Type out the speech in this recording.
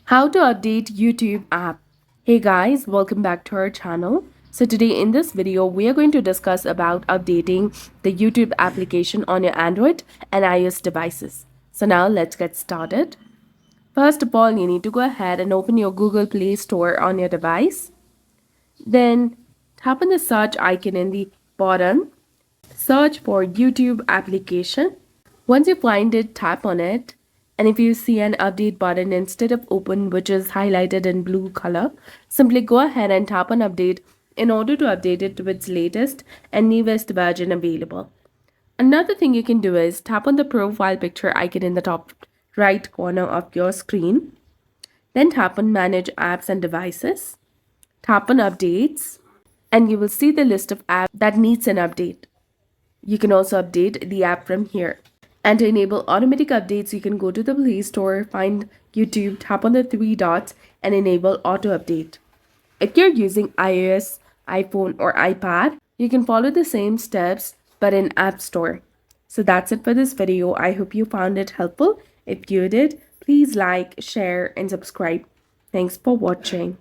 How to update YouTube app. Hey guys, welcome back to our channel. So today in this video, we are going to discuss about updating the YouTube application on your Android and iOS devices. So now let's get started. First of all, you need to go ahead and open your Google Play Store on your device. Then tap on the search icon in the bottom. Search for YouTube application. Once you find it, tap on it. And if you see an update button instead of open, which is highlighted in blue color, simply go ahead and tap on update in order to update it to its latest and newest version available. Another thing you can do is tap on the profile picture icon in the top right corner of your screen. Then tap on manage apps and devices. Tap on updates and you will see the list of apps that needs an update. You can also update the app from here. And to enable automatic updates, you can go to the Play Store, find YouTube, tap on the three dots, and enable auto update. If you're using iOS, iPhone, or iPad, you can follow the same steps but in App Store. So that's it for this video. I hope you found it helpful. If you did, please like, share, and subscribe. Thanks for watching.